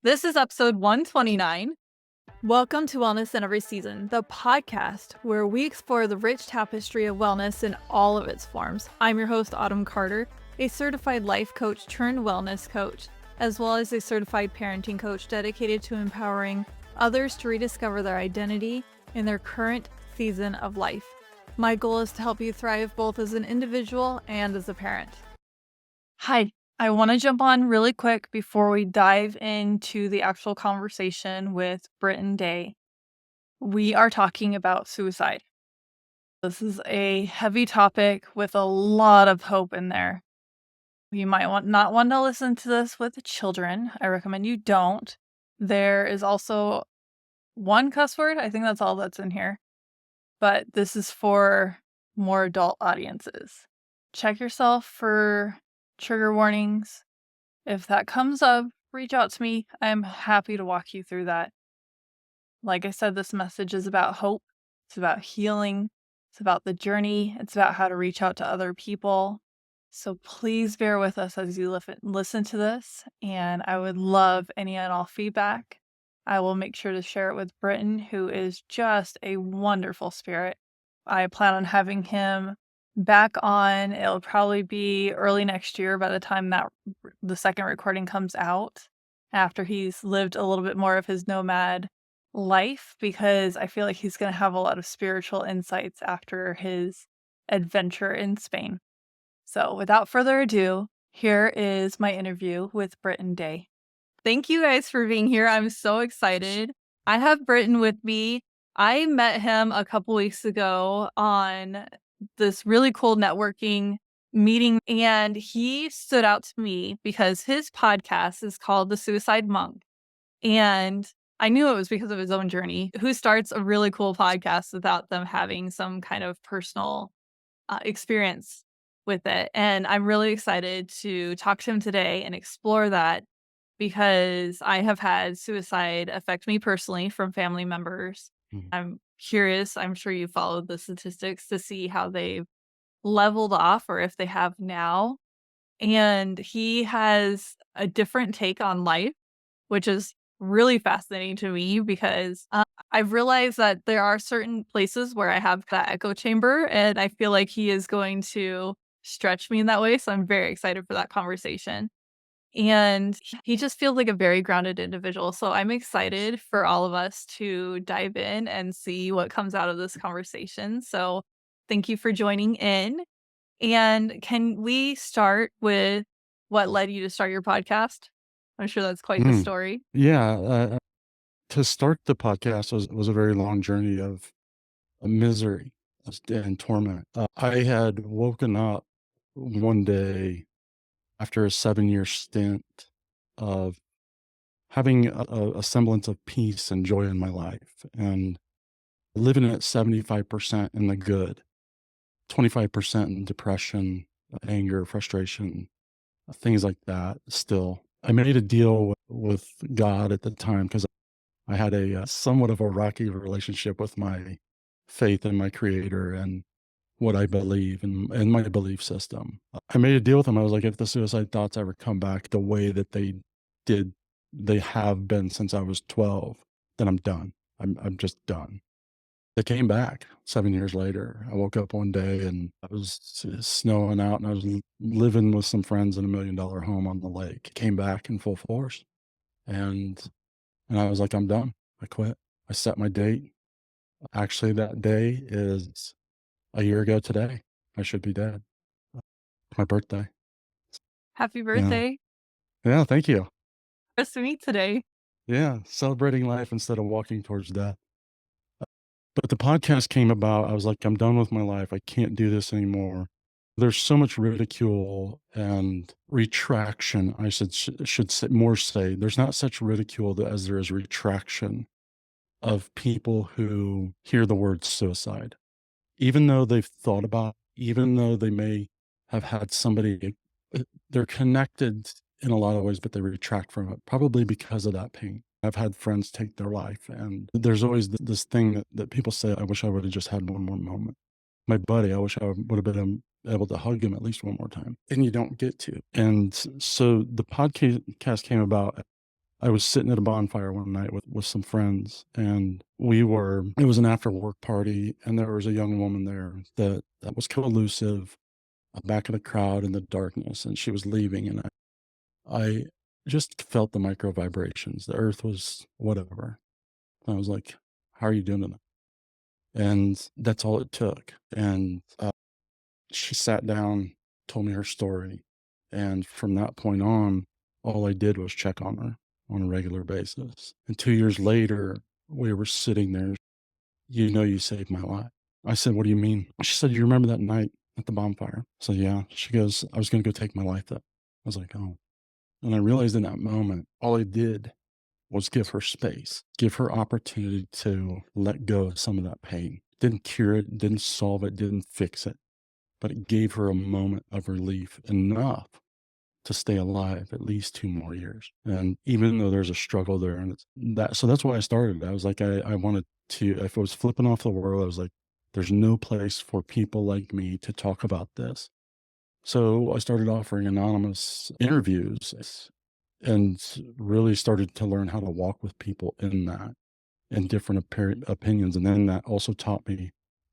This is episode 129. Welcome to Wellness in Every Season, the podcast where we explore the rich tapestry of wellness in all of its forms. I'm your host, Autumn Carter, a certified life coach turned wellness coach, as well as a certified parenting coach dedicated to empowering others to rediscover their identity in their current season of life. My goal is to help you thrive both as an individual and as a parent. Hi. I want to jump on really quick before we dive into the actual conversation with Britton Day. We are talking about suicide. This is a heavy topic with a lot of hope in there. You might not want to listen to this with children. I recommend you don't. There is also one cuss word. I think that's all that's in here. But this is for more adult audiences. Check yourself for trigger warnings. If that comes up, reach out to me. I'm happy to walk you through that. Like I said, this message is about hope. It's about healing. It's about the journey. It's about how to reach out to other people. So please bear with us as you listen to this. And I would love any and all feedback. I will make sure to share it with Britton, who is just a wonderful spirit. I plan on having him back on. It'll probably be early next year by the time that the second recording comes out, after he's lived a little bit more of his nomad life, because I feel like he's going to have a lot of spiritual insights after his adventure in Spain. So without further ado, here is my interview with Britton Day. Thank you guys for being here. I'm so excited. I have Britton with me. I met him a couple weeks ago on this really cool networking meeting, and he stood out to me because his podcast is called The Suicide Monk. And I knew it was because of his own journey. Who starts a really cool podcast without them having some kind of personal experience with it? And I'm really excited to talk to him today and explore that, because I have had suicide affect me personally from family members. I'm curious, I'm sure you followed the statistics to see how they've leveled off or if they have now. And he has a different take on life, which is really fascinating to me, because I've realized that there are certain places where I have that echo chamber, and I feel like he is going to stretch me in that way. So I'm very excited for that conversation. And he just feels like a very grounded individual. So I'm excited for all of us to dive in and see what comes out of this conversation. So thank you for joining in. And can we start with what led you to start your podcast? I'm sure that's quite the story. Yeah, to start the podcast was a very long journey of misery and torment. I had woken up one day after a 7-year stint of having a semblance of peace and joy in my life and living at 75% in the good, 25% in depression, anger, frustration, things like that still. I made a deal with God at the time because I had a somewhat of a rocky relationship with my faith in my creator and what I believe and my belief system. I made a deal with him. I was like, if the suicide thoughts ever come back the way that did, they have been since I was 12, then I'm done. I'm just done. They came back 7 years later. I woke up one day and it was snowing out and I was living with some friends in $1 million home on the lake. It came back in full force. And I was like, I'm done. I quit. I set my date. Actually, that day is a year ago today. I should be dead. My birthday. Happy Yeah. birthday. Yeah. Thank you. Nice to meet today. Yeah. Celebrating life instead of walking towards death. But the podcast came about. I was like, I'm done with my life. I can't do this anymore. There's so much ridicule and retraction. I should say, more say there's not such ridicule as there is retraction of people who hear the word suicide. Even though they've thought about, even though they may have had somebody, they're connected in a lot of ways, but they retract from it, probably because of that pain. I've had friends take their life, and there's always this thing that people say, I wish I would have just had one more moment. My buddy, I wish I would have been able to hug him at least one more time. And you don't get to. And so the podcast came about I was sitting at a bonfire one night with some friends, and it was an after work party, and there was a young woman there that was kind of elusive, back in the crowd in the darkness, and she was leaving, and I just felt the micro vibrations. The earth was whatever. I was like, "How are you doing tonight?" And that's all it took. And she sat down, told me her story, and from that point on, all I did was check on her on a regular basis. And 2 years later, we were sitting there. "You know, you saved my life." I said, "What do you mean?" She said, "You remember that night at the bonfire?" I said, "Yeah." She goes, "I was going to go take my life that." I was like, "Oh." And I realized in that moment, all I did was give her space, give her opportunity to let go of some of that pain. Didn't cure it, didn't solve it, didn't fix it, but it gave her a moment of relief enough to stay alive at least 2 more years. And even though there's a struggle there, and so that's why I started. I was like, I wanted to, if I was flipping off the world, I was like, there's no place for people like me to talk about this. So I started offering anonymous interviews and really started to learn how to walk with people in that and different opinions. And then that also taught me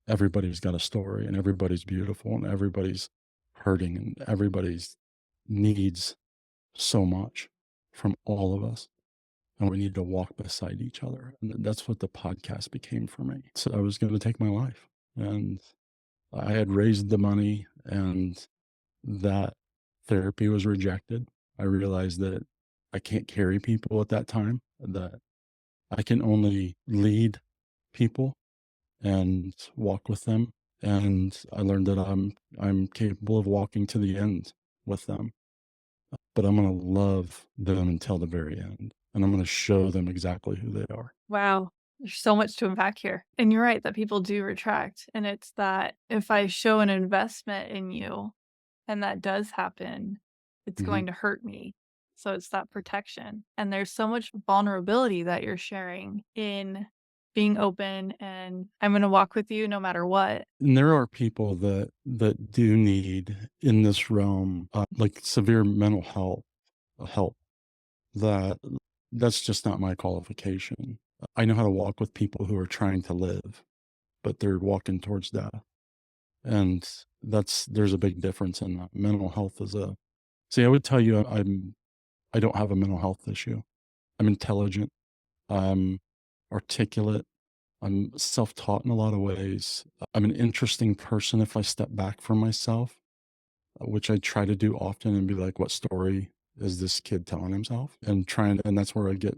everybody's got a story and everybody's beautiful and everybody's hurting and everybody's needs so much from all of us. And we need to walk beside each other. And that's what the podcast became for me. So I was going to take my life. And I had raised the money, and that therapy was rejected. I realized that I can't carry people at that time, that I can only lead people and walk with them. And I learned that I'm capable of walking to the end with them, but I'm going to love them until the very end. And I'm going to show them exactly who they are. Wow. There's so much to unpack here. And you're right that people do retract. And it's that if I show an investment in you and that does happen, it's Hmm. going to hurt me. So it's that protection. And there's so much vulnerability that you're sharing in being open and I'm going to walk with you no matter what. And there are people that do need in this realm, like severe mental health help. That that's just not my qualification. I know how to walk with people who are trying to live, but they're walking towards death. And there's a big difference in that. Mental health is a see, I would tell you I don't have a mental health issue. I'm intelligent. I'm articulate. I'm self-taught in a lot of ways. I'm an interesting person if I step back from myself, which I try to do often and be like, what story is this kid telling himself? And that's where it's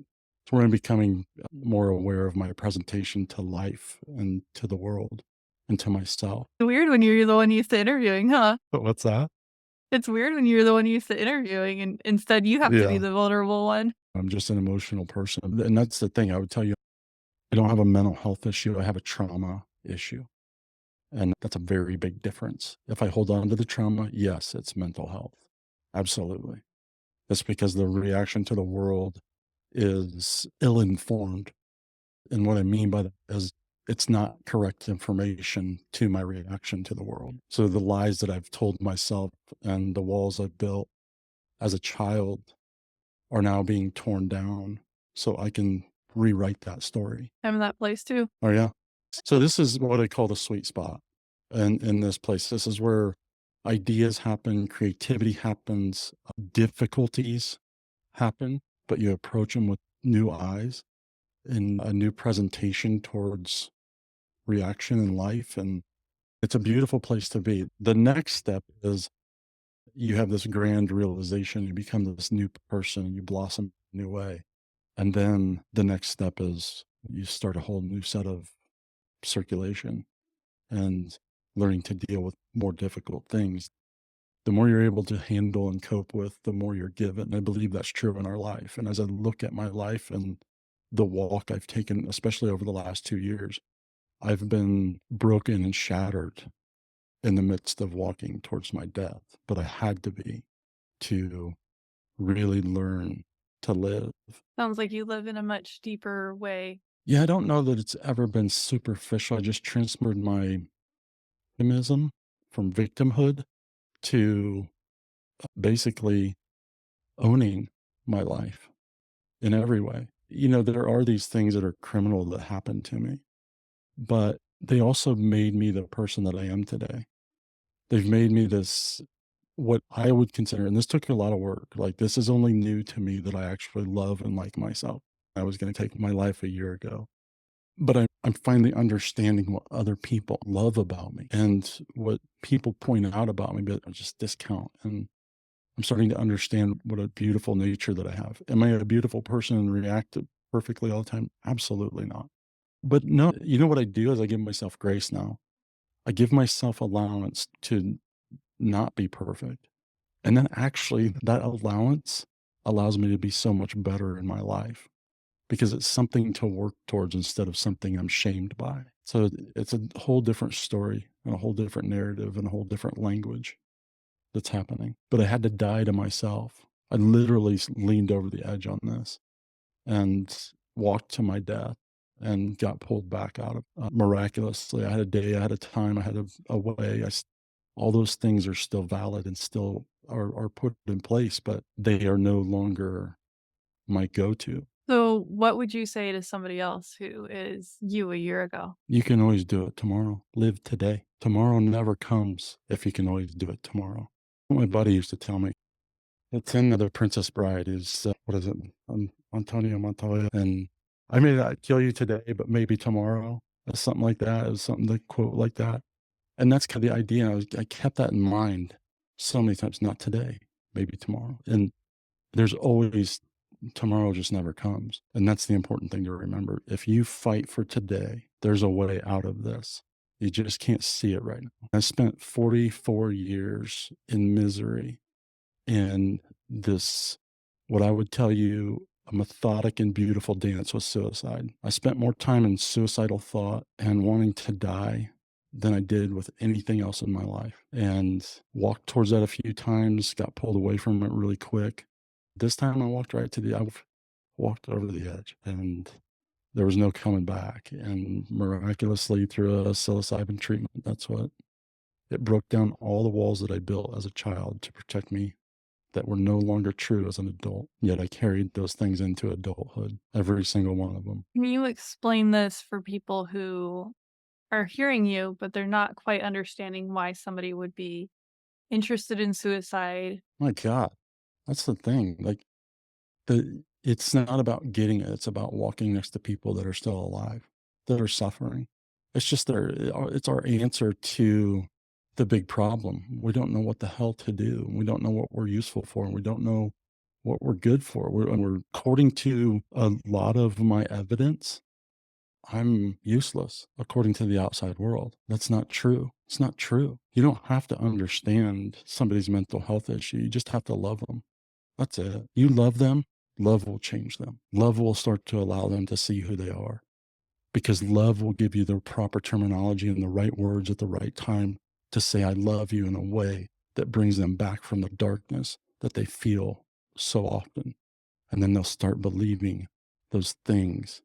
where I'm becoming more aware of my presentation to life and to the world and to myself. Weird when you're the one used to interviewing, huh? But what's that? It's weird when you're the one used to interviewing and instead you have to be Yeah. the vulnerable one. I'm just an emotional person. And that's the thing. I would tell you, I don't have a mental health issue. I have a trauma issue. And that's a very big difference. If I hold on to the trauma, yes, it's mental health. Absolutely. That's because the reaction to the world is ill informed. And what I mean by that is it's not correct information to my reaction to the world. So the lies that I've told myself and the walls I've built as a child are now being torn down so I can rewrite that story. I'm in that place too. Oh, yeah. So this is what I call the sweet spot. And in this place, this is where ideas happen, creativity happens, difficulties happen, but you approach them with new eyes and a new presentation towards reaction in life. And it's a beautiful place to be. The next step is you have this grand realization, you become this new person, you blossom in a new way. And then the next step is you start a whole new set of circulation and learning to deal with more difficult things. The more you're able to handle and cope with, the more you're given. I believe that's true in our life. And as I look at my life and the walk I've taken, especially over the last 2 years, I've been broken and shattered in the midst of walking towards my death. But I had to be to really learn to live. Sounds like you live in a much deeper way. Yeah, I don't know that it's ever been superficial. I just transferred my optimism from victimhood to basically owning my life in every way. There are these things that are criminal that happen to me, but they also made me the person that I am today. They've made me this, what I would consider, and this took a lot of work. Like, this is only new to me that I actually love and like myself. I was going to take my life a year ago, but I'm finally understanding what other people love about me and what people point out about me, but just discount. And I'm starting to understand what a beautiful nature that I have. Am I a beautiful person and react perfectly all the time? Absolutely not. But no, you know what I do is I give myself grace now. I give myself allowance to not be perfect. And then actually, that allowance allows me to be so much better in my life because it's something to work towards instead of something I'm shamed by. So it's a whole different story and a whole different narrative and a whole different language that's happening. But I had to die to myself. I literally leaned over the edge on this and walked to my death and got pulled back out of miraculously. I had a day, I had a time, I had a way. All those things are still valid and still are put in place, but they are no longer my go-to. So, what would you say to somebody else who is you a year ago? You can always do it tomorrow. Live today. Tomorrow never comes if you can always do it tomorrow. My buddy used to tell me, it's in The Princess Bride is, what is it? Antonio Montoya. And I may not kill you today, but maybe tomorrow. Something like that. It was something to quote like that. And that's kind of the idea. I kept that in mind so many times. Not today, maybe tomorrow. And there's always, tomorrow just never comes. And that's the important thing to remember. If you fight for today, there's a way out of this. You just can't see it right now. I spent 44 years in misery in this, what I would tell you, a methodic and beautiful dance with suicide. I spent more time in suicidal thought and wanting to die than I did with anything else in my life. And walked towards that a few times, got pulled away from it really quick. This time I walked right to I walked over the edge and there was no coming back. And miraculously through a psilocybin treatment, that's what it broke down all the walls that I built as a child to protect me that were no longer true as an adult. Yet I carried those things into adulthood, every single one of them. Can you explain this for people who are hearing you, but they're not quite understanding why somebody would be interested in suicide? My God, that's the thing. Like, it's not about getting it. It's about walking next to people that are still alive, that are suffering. It's just it's our answer to the big problem. We don't know what the hell to do. We don't know what we're useful for. And we don't know what we're good for. According to a lot of my evidence, I'm useless according to the outside world. That's not true. It's not true. You don't have to understand somebody's mental health issue. You just have to love them. That's it. You love them, love will change them. Love will start to allow them to see who they are because love will give you the proper terminology and the right words at the right time to say, I love you in a way that brings them back from the darkness that they feel so often. And then they'll start believing those things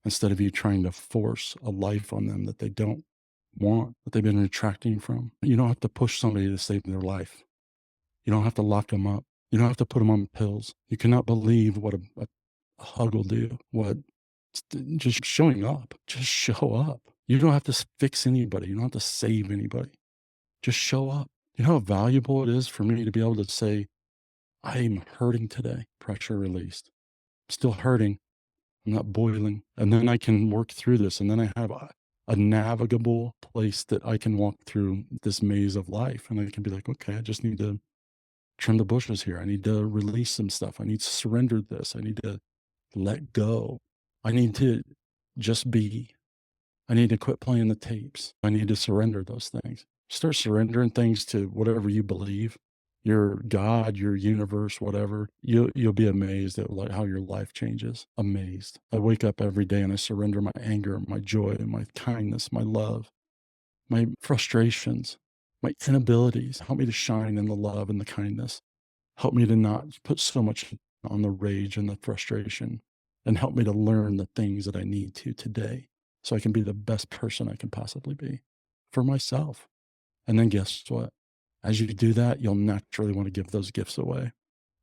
instead of you trying to force a life on them that they don't want, that they've been retracting from. You don't have to push somebody to save their life. You don't have to lock them up. You don't have to put them on pills. You cannot believe what a hug will do. Just showing up. Just show up. You don't have to fix anybody. You don't have to save anybody. Just show up. You know how valuable it is for me to be able to say, I'm hurting today. Pressure released. Still hurting. I'm not boiling. And then I can work through this. And then I have a navigable place that I can walk through this maze of life. And I can be like, okay, I just need to trim the bushes here. I need to release some stuff. I need to surrender this. I need to let go. I need to just be. I need to quit playing the tapes. I need to surrender those things. Start surrendering things to whatever you believe, your God, your universe, whatever. You'll be amazed at how your life changes. Amazed. I wake up every day and I surrender my anger, my joy, my kindness, my love, my frustrations, my inabilities. Help me to shine in the love and the kindness. Help me to not put so much on the rage and the frustration, and help me to learn the things that I need to today so I can be the best person I can possibly be for myself. And then guess what? As you do that, you'll naturally want to give those gifts away.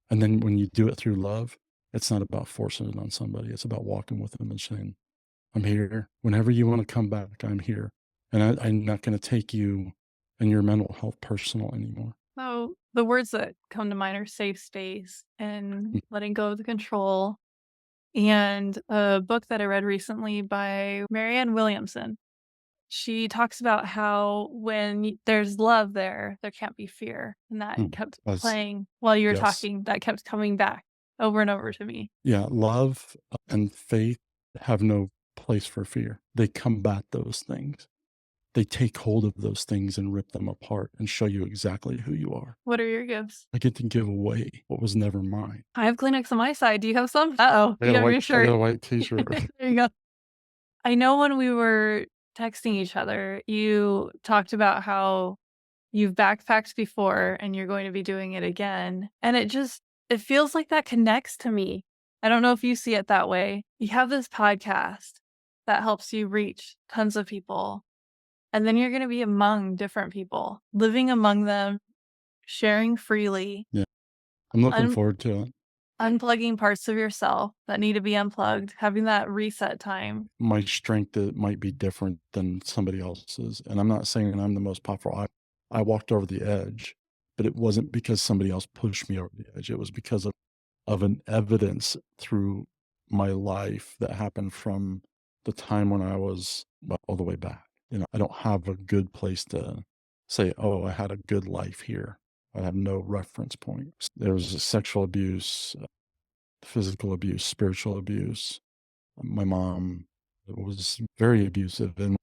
And then when you do it through love, It's not about forcing it on somebody. It's about walking with them and saying, I'm here. Whenever you want to come back, I'm here. And I'm not going to take you and your mental health personal anymore. So the words that come to mind are safe space and letting go of the control. And a book that I read recently by Marianne Williamson. She talks about how when there's love there can't be fear. And that kept That's, playing while you were yes. talking. That kept coming back over and over to me. Yeah. Love and faith have no place for fear. They combat those things. They take hold of those things and rip them apart and show you exactly who you are. What are your gifts? I get to give away what was never mine. I have Kleenex on my side. Do you have some? Uh-oh. I You got a have your I shirt. got a white t-shirt. There you go. I know when we were texting each other, you talked about how you've backpacked before and you're going to be doing it again. And it feels like that connects to me. I don't know if you see it that way. You have this podcast that helps you reach tons of people. And then you're going to be among different people, living among them, sharing freely. Yeah. I'm looking forward to it. Unplugging parts of yourself that need to be unplugged, having that reset time. My strength might be different than somebody else's. And I'm not saying I'm the most powerful. I walked over the edge, but it wasn't because somebody else pushed me over the edge. It was because of an evidence through my life that happened from the time when I was all the way back. I don't have a good place to say, oh, I had a good life here. I have no reference point. There was sexual abuse, physical abuse, spiritual abuse. My mom was very abusive. And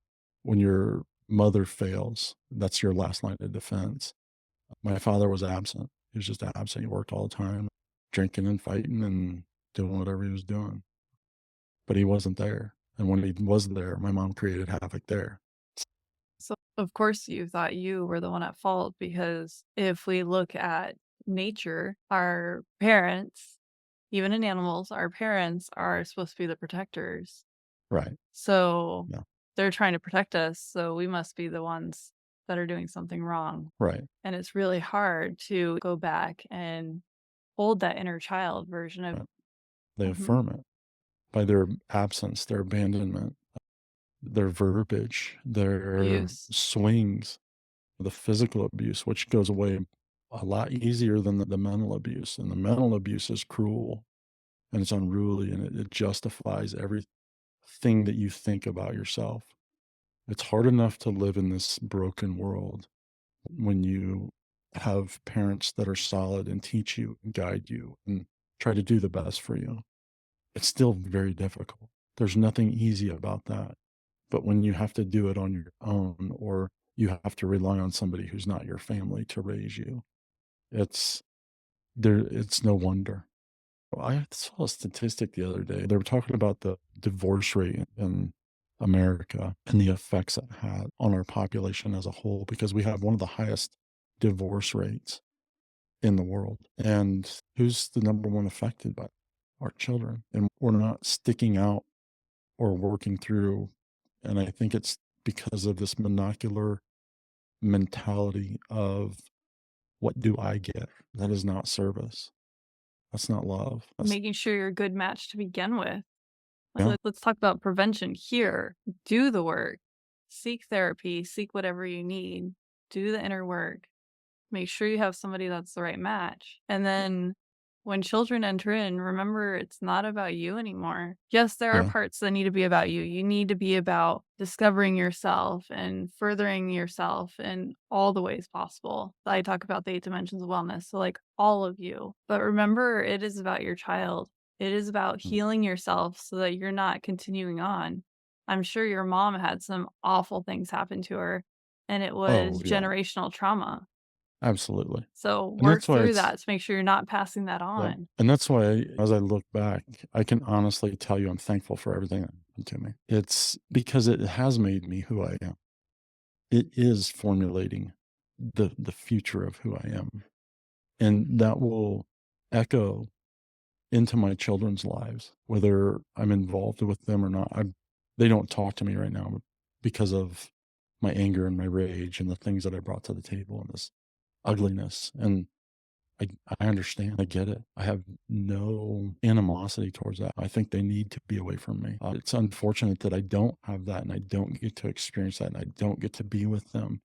when your mother fails, that's your last line of defense. My father was absent. He was just absent. He worked all the time, drinking and fighting and doing whatever he was doing. But he wasn't there. And when he was there, my mom created havoc there. So, of course, you thought you were the one at fault because if we look at nature, our parents, even in animals, our parents are supposed to be the protectors. Right. So Yeah. they're trying to protect us. So we must be the ones that are doing something wrong. Right. And it's really hard to go back and hold that inner child version of. Right. They affirm it by their absence, their abandonment, their verbiage, their Abuse. swings, the physical abuse, which goes away a lot easier than the mental abuse. And the mental abuse is cruel and it's unruly and it justifies everything that you think about yourself. It's hard enough to live in this broken world when you have parents that are solid and teach you and guide you and try to do the best for you. It's still very difficult. There's nothing easy about that. But when you have to do it on your own or you have to rely on somebody who's not your family to raise you, it's no wonder. I saw a statistic the other day. They were talking about the divorce rate in America and the effects it had on our population as a whole, because we have one of the highest divorce rates in the world. And who's the number one affected by it? Our children. And we're not sticking out or working through. And I think it's because of this monocular mentality of what do I get? That is not service. That's not love. That's, Making sure you're a good match to begin with. Yeah. Let's talk about prevention here. Do the work. Seek therapy. Seek whatever you need. Do the inner work. Make sure you have somebody that's the right match. And then when children enter in, remember it's not about you anymore. Yes, there are Yeah. parts that need to be about you. You need to be about discovering yourself and furthering yourself in all the ways possible. I talk about the 8 dimensions of wellness, so like all of you. But remember, it is about your child. It is about healing yourself so that you're not continuing on. I'm sure your mom had some awful things happen to her, and it was Yeah. generational trauma. Absolutely. So And work that's why through that to make sure you're not passing that yeah. on. And that's why, as I look back, I can honestly tell you I'm thankful for everything that happened to me. It's because it has made me who I am. It is formulating the future of who I am. And that will echo into my children's lives, whether I'm involved with them or not. They don't talk to me right now because of my anger and my rage and the things that I brought to the table and this ugliness. And I I understand, I get it. I have no animosity towards that. I think they need to be away from me. It's unfortunate that I don't have that and I don't get to experience that and I don't get to be with them,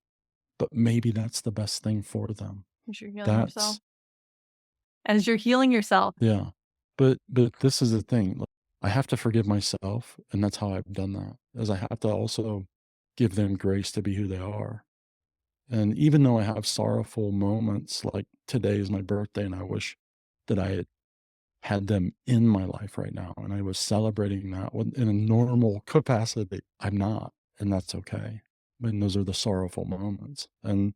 but maybe that's the best thing for them. As you're healing yourself. That's As you're healing yourself. yeah. But this is the thing, like, I have to forgive myself, and that's how I've done that, is I have to also give them grace to be who they are. And even though I have sorrowful moments, like today is my birthday and I wish that I had them in my life right now, and I was celebrating that when in a normal capacity. I'm not, and that's okay. And those are the sorrowful moments, and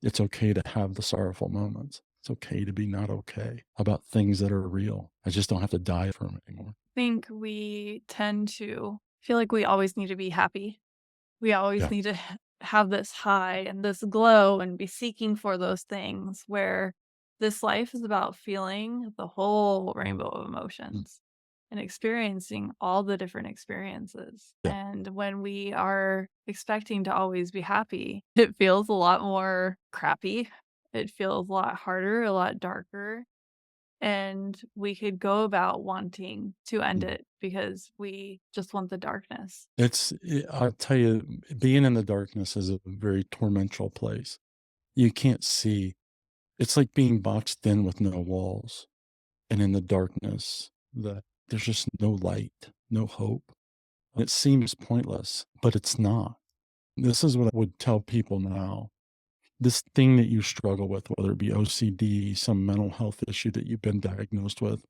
it's okay to have the sorrowful moments. It's okay to be not okay about things that are real. I just don't have to die for them anymore. Think we tend to feel like we always need to be happy. We always Yeah. need to have this high and this glow and be seeking for those things where this life is about feeling the whole rainbow of Mm. emotions and experiencing all the different experiences. Yeah. And when we are expecting to always be happy, it feels a lot more crappy. It feels a lot harder, a lot darker. And we could go about wanting to end Mm. it because we just want the darkness. I'll tell you, being in the darkness is a very tormentual place. You can't see. It's like being boxed in with no walls and in the darkness that there's just no light, no hope. It seems pointless, but it's not. This is what I would tell people now. This thing that you struggle with, whether it be OCD, some mental health issue that you've been diagnosed with,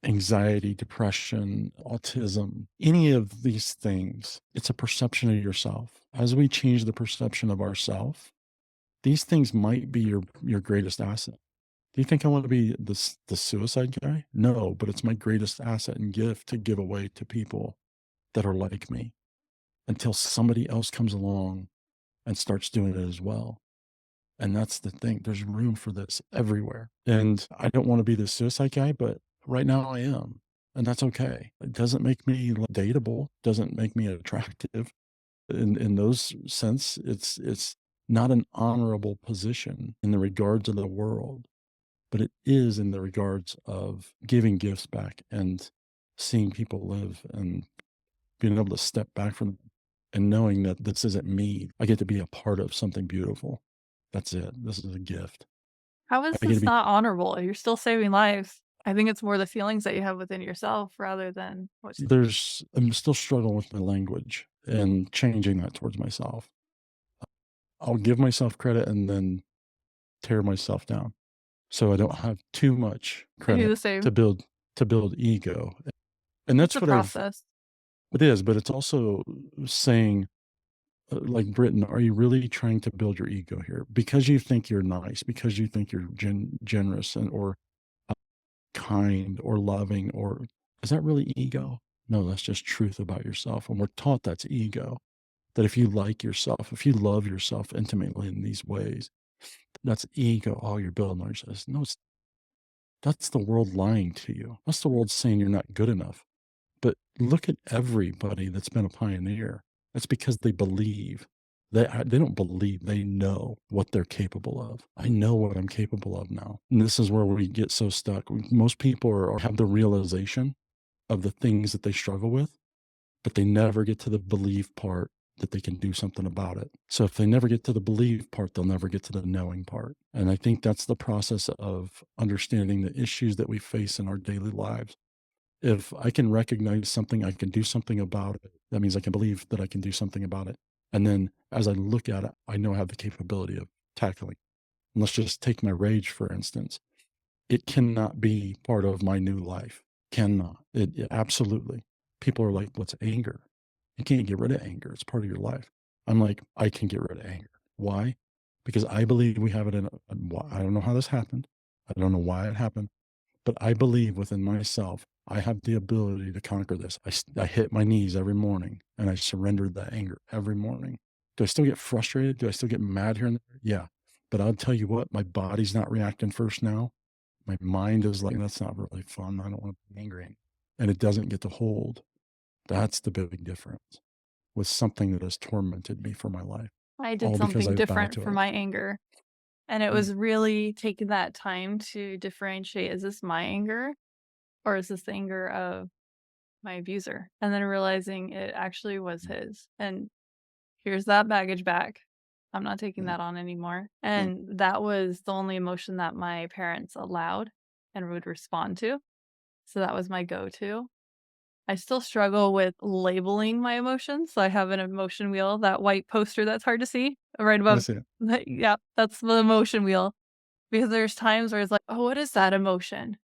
anxiety, depression, autism, any of these things, it's a perception of yourself. As we change the perception of ourself, these things might be your greatest asset. Do you think I want to be the suicide guy? No, but it's my greatest asset and gift to give away to people that are like me until somebody else comes along and starts doing it as well. And that's the thing. There's room for this everywhere. And I don't want to be the suicide guy, but right now I am. And that's okay. It doesn't make me dateable, doesn't make me attractive. In those sense, it's not an honorable position in the regards of the world, but it is in the regards of giving gifts back and seeing people live and being able to step back from and knowing that this isn't me. I get to be a part of something beautiful. That's it. This is a gift. How is I get to this be not honorable? You're still saving lives. I think it's more the feelings that you have within yourself rather than what's I'm still struggling with my language and changing that towards myself. I'll give myself credit and then tear myself down. So I don't have too much I do credit the same. to build ego. And It's that's a what process. it is, but it's also saying, like Britton, are you really trying to build your ego here? Because you think you're nice, because you think you're generous and or uh, kind or loving, or is that really ego? No, that's just truth about yourself. And we're taught that's ego. That if you like yourself, if you love yourself intimately in these ways, that's ego. Oh, you're building on yourself. No, that's the world lying to you. That's the world saying you're not good enough. But look at everybody that's been a pioneer. It's because they believe. They don't believe, they know what they're capable of. I know what I'm capable of now. And this is where we get so stuck. Most people have the realization of the things that they struggle with, but they never get to the believe part that they can do something about it. So if they never get to the believe part, they'll never get to the knowing part. And I think that's the process of understanding the issues that we face in our daily lives. If I can recognize something, I can do something about it. That means I can believe that I can do something about it. And then as I look at it, I know I have the capability of tackling. And let's just take my rage, for instance. It cannot be part of my new life. Cannot. It absolutely. People are like, what's anger? You can't get rid of anger. It's part of your life. I'm like, I can get rid of anger. Why? Because I believe we have it in, I don't know how this happened. I don't know why it happened, but I believe within myself, I have the ability to conquer this. I hit my knees every morning and I surrendered that anger every morning. Do I still get frustrated? Do I still get mad here and there? Yeah. But I'll tell you what, my body's not reacting first now. My mind is like, that's not really fun. I don't want to be angry. And it doesn't get to hold. That's the big difference with something that has tormented me for my life, I did all because something I bow different to for it. my anger. And it Mm. was really taking that time to differentiate, is this my anger or is this the anger of my abuser? And then realizing it actually was his. And here's that baggage back. I'm not taking Yeah. that on anymore. Yeah. And that was the only emotion that my parents allowed and would respond to. So that was my go-to. I still struggle with labeling my emotions. So I have an emotion wheel, that white poster that's hard to see right I above. see it. Yeah, that's the emotion wheel. Because there's times where it's like, oh, what is that emotion?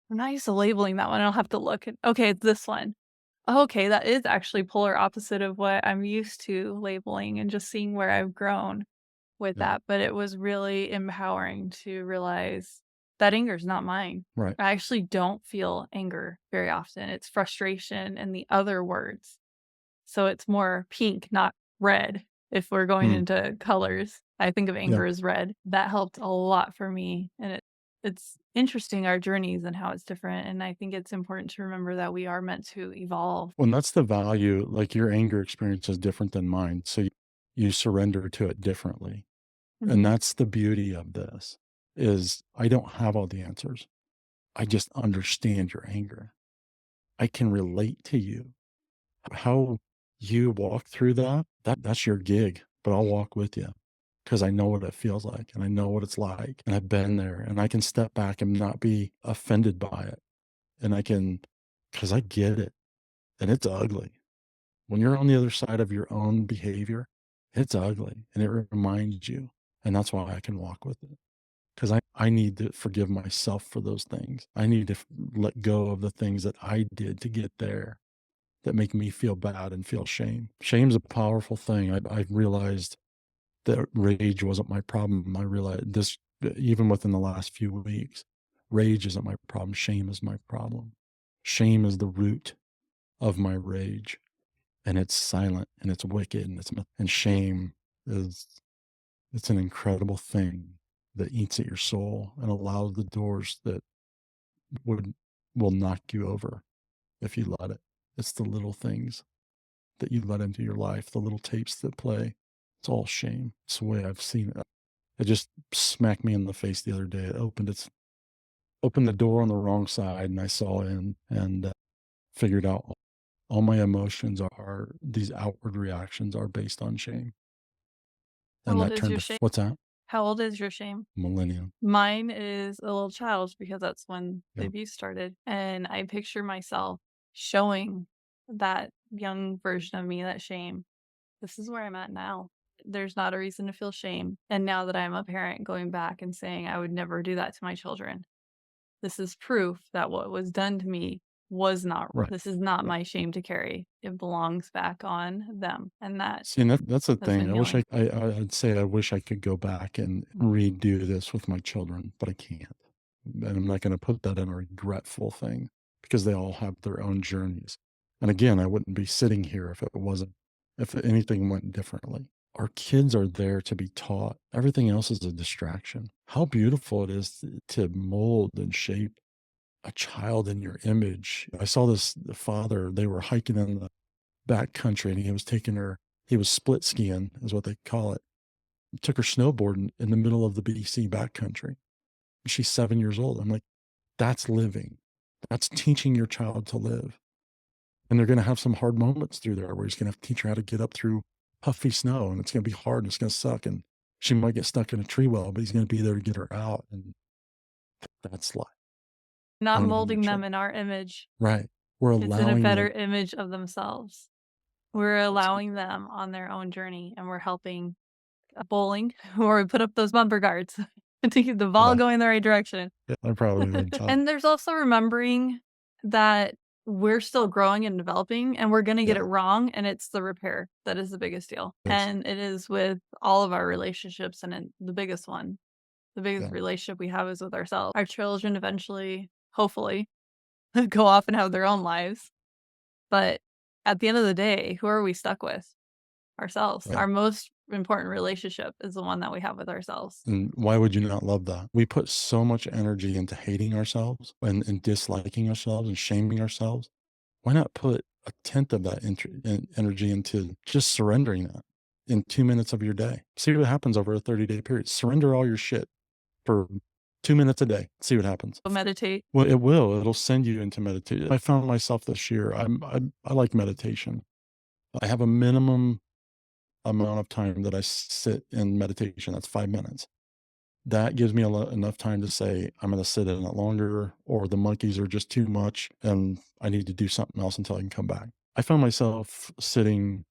I'm not used to labeling that one. I'll have to look. Okay, it's this one. Oh, okay, that is actually polar opposite of what I'm used to labeling and just seeing where I've grown with Yeah. that. But it was really empowering to realize that anger is not mine. Right. I actually don't feel anger very often. It's frustration and the other words. So it's more pink, not red. If we're going Mm. into colors, I think of Yeah. anger as red. That helped a lot for me. And it's interesting, our journeys and how it's different. And I think it's important to remember that we are meant to evolve. Well, and that's the value. Like your anger experience is different than mine. So you surrender to it differently. And Mhm. that's the beauty of this is I don't have all the answers. I just understand your anger. I can relate to you. How you walk through that's your gig, but I'll walk with you because I know what it feels like and I know what it's like and I've been there and I can step back and not be offended by it. And I can, because I get it and it's ugly. When you're on the other side of your own behavior, it's ugly and it reminds you. And that's why I can walk with it because I need to forgive myself for those things. I need to let go of the things that I did to get there that make me feel bad and feel shame. Shame's a powerful thing. I realized that rage wasn't my problem. I realized this even within the last few weeks. Rage isn't my problem. Shame is my problem. Shame is the root of my rage, and it's silent and it's wicked and shame is it's an incredible thing that eats at your soul and allows the doors that would will knock you over if you let it. It's the little things that you let into your life, the little tapes that play. It's all shame. It's the way I've seen it. It just smacked me in the face the other day. It opened the door on the wrong side, and I saw in and figured out all my emotions are these outward reactions are based on shame, How and old that is turned your to shame? what's that How old is your shame? millennium. Mine is a little child because that's when the Yeah, abuse started. And I picture myself showing that young version of me that shame. This is where I'm at now. There's not a reason to feel shame. And now that I'm a parent, going back and saying I would never do that to my children. This is proof that what was done to me was not, right. this is not Right. my shame to carry. It belongs back on them. And See, and that's the that's been thing. I wish healing. I'd say I wish I could go back and redo this with my children, but I can't. And I'm not going to put that in a regretful thing because they all have their own journeys. And again, I wouldn't be sitting here if anything went differently. Our kids are there to be taught. Everything else is a distraction. How beautiful it is to mold and shape a child in your image. I saw this the father, they were hiking in the back country and he was split skiing is what they call it. Took her snowboarding in the middle of the BC backcountry. She's 7 years old. I'm like, that's living. That's teaching your child to live. And they're going to have some hard moments through there where he's going to have to teach her how to get up through puffy snow and it's going to be hard and it's going to suck. And she might get stuck in a tree well, but he's going to be there to get her out. And that's life. I Not don't know how my molding them children. in our image. Right. We're It's in a allowing better them. image of themselves. We're That's allowing them on their own journey and we're helping bowling or we put up those bumper guards to keep the ball yeah. going the right direction. Yeah, I probably would tell. And there's also remembering that we're still growing and developing and we're going to get Yeah. it wrong. And it's the repair that is the biggest deal. Yes. And it is with all of our relationships. And the biggest one, the biggest Yeah. relationship we have is with ourselves. Our children eventually, hopefully, go off and have their own lives. But at the end of the day, who are we stuck with? Ourselves. Right. Our most important relationship is the one that we have with ourselves. And why would you not love that? We put so much energy into hating ourselves and disliking ourselves and shaming ourselves. Why not put a tenth of that energy into just surrendering that in 2 minutes of your day. See what happens over a 30-day period. Surrender all your shit for 2 minutes a day. See what happens. Meditate. Well, it will. It'll send you into meditation. I found myself this year. I like meditation. I have a minimum amount of time that I sit in meditation. That's 5 minutes. That gives me enough time to say, I'm going to sit in it longer, or the monkeys are just too much and I need to do something else until I can come back. I found myself sitting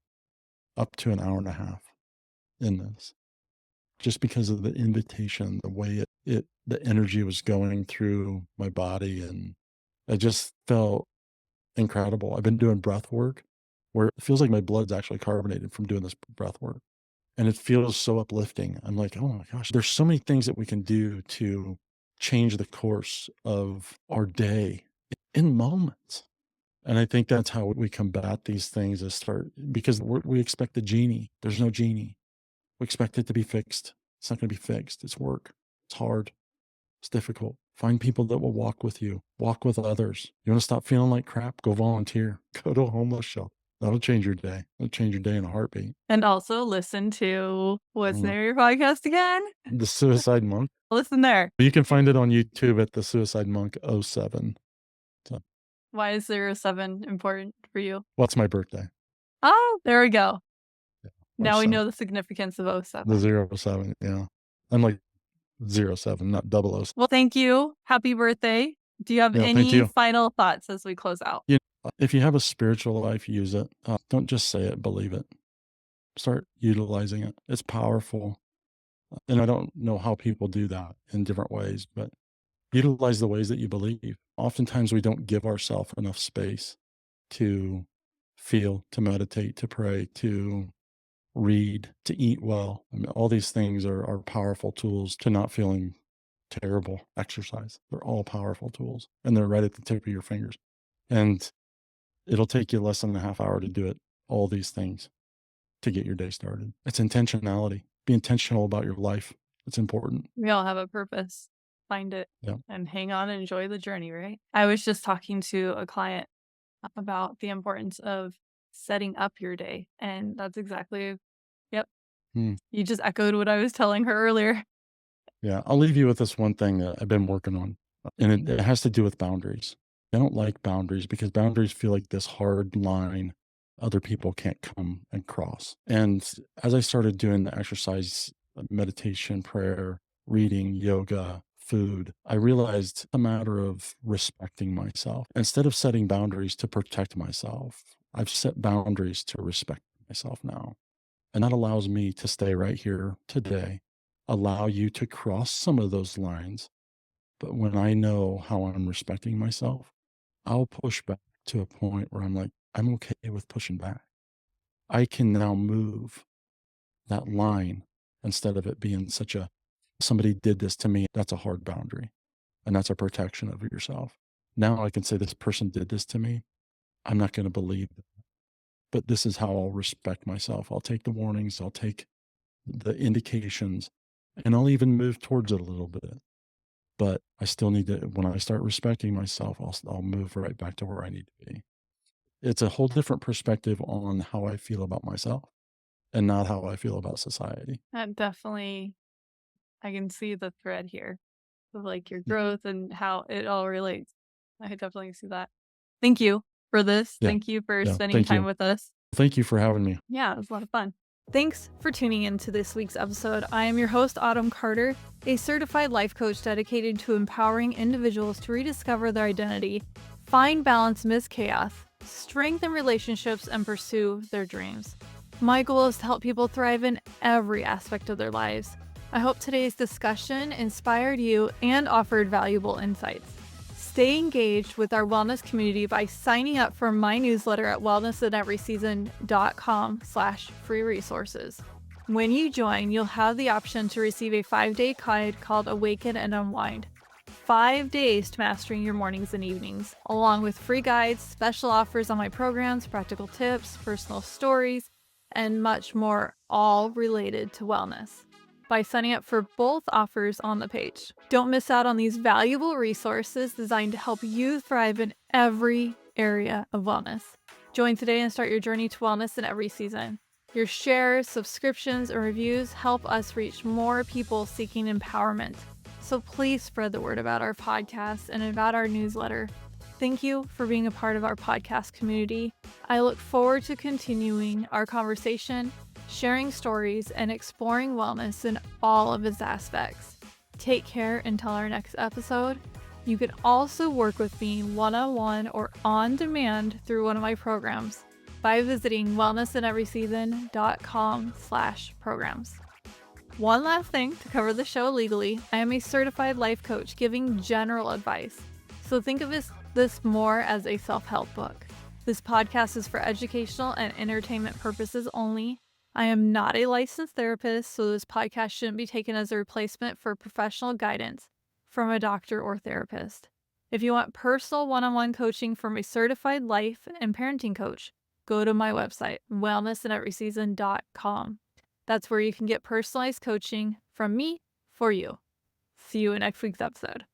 up to an hour and a half in this just because of the invitation, the way the energy was going through my body. And I just felt incredible. I've been doing breath work where it feels like my blood's actually carbonated from doing this breath work. And it feels so uplifting. I'm like, oh my gosh, there's so many things that we can do to change the course of our day in moments. And I think that's how we combat these things is because we expect the genie. There's no genie. We expect it to be fixed. It's not going to be fixed. It's work. It's hard. It's difficult. Find people that will walk with you. Walk with others. You want to stop feeling like crap? Go volunteer. Go to a homeless shelter. That'll change your day. It'll change your day in a heartbeat. And also listen to, what's the Mhm. name of your podcast again? The Suicide Monk. Listen there. You can find it on YouTube at the Suicide Monk 07. So, Why is 07 important for you? what's my birthday? Oh, there we go. Yeah, Now we 07. know the significance of 07. The 07, yeah. I'm like 07, not 00. Well, thank you. Happy birthday. Do you have Yeah, thank any you. final thoughts as we close out? If you have a spiritual life, use it. Don't just say it, believe it. Start utilizing it. It's powerful. And I don't know how people do that in different ways, but utilize the ways that you believe. Oftentimes we don't give ourselves enough space to feel, to meditate, to pray, to read, to eat well. I mean, all these things are powerful tools to not feeling terrible. Exercise. They're all powerful tools and they're right at the tip of your fingers. And it'll take you less than a half hour to do it. All these things to get your day started. It's intentionality. Be intentional about your life. It's important. We all have a purpose. Find it and hang on and enjoy the journey, right? I was just talking to a client about the importance of setting up your day. And that's exactly, you just echoed what I was telling her earlier. Yeah. I'll leave you with this one thing that I've been working on, and it has to do with boundaries. I don't like boundaries because boundaries feel like this hard line other people can't come and cross. And as I started doing the exercise, meditation, prayer, reading, yoga, food, I realized a matter of respecting myself. Instead of setting boundaries to protect myself, I've set boundaries to respect myself now. And that allows me to stay right here today, allow you to cross some of those lines. But when I know how I'm respecting myself, I'll push back to a point where I'm like, I'm okay with pushing back. I can now move that line instead of it being somebody did this to me. That's a hard boundary. And that's a protection of yourself. Now I can say this person did this to me. I'm not going to believe it. But this is how I'll respect myself. I'll take the warnings. I'll take the indications and I'll even move towards it a little bit. But I still need to, when I start respecting myself, I'll move right back to where I need to be. It's a whole different perspective on how I feel about myself and not how I feel about society. That definitely, I can see the thread here of like your growth and how it all relates. I definitely see that. Thank you for this. Yeah. Thank you for Yeah. spending Thank time you. with us. Thank you for having me. Yeah, it was a lot of fun. Thanks for tuning in to this week's episode. I am your host, Autumn Carter, a certified life coach dedicated to empowering individuals to rediscover their identity, find balance amidst chaos, strengthen relationships, and pursue their dreams. My goal is to help people thrive in every aspect of their lives. I hope today's discussion inspired you and offered valuable insights. Stay engaged with our wellness community by signing up for my newsletter at wellnessinEverySeason.com/free resources. When you join, you'll have the option to receive a 5-day guide called Awaken and Unwind. 5 days to mastering your mornings and evenings, along with free guides, special offers on my programs, practical tips, personal stories, and much more, all related to wellness, by signing up for both offers on the page. Don't miss out on these valuable resources designed to help you thrive in every area of wellness. Join today and start your journey to wellness in every season. Your shares, subscriptions, and reviews help us reach more people seeking empowerment. So please spread the word about our podcast and about our newsletter. Thank you for being a part of our podcast community. I look forward to continuing our conversation, sharing stories, and exploring wellness in all of its aspects. Take care until our next episode. You can also work with me one-on-one or on demand through one of my programs by visiting wellnessineveryseason.com/programs. One last thing to cover the show legally, I am a certified life coach giving general advice. So think of this more as a self-help book. This podcast is for educational and entertainment purposes only. I am not a licensed therapist, so this podcast shouldn't be taken as a replacement for professional guidance from a doctor or therapist. If you want personal one-on-one coaching from a certified life and parenting coach, go to my website, wellnessineveryseason.com. That's where you can get personalized coaching from me for you. See you in next week's episode.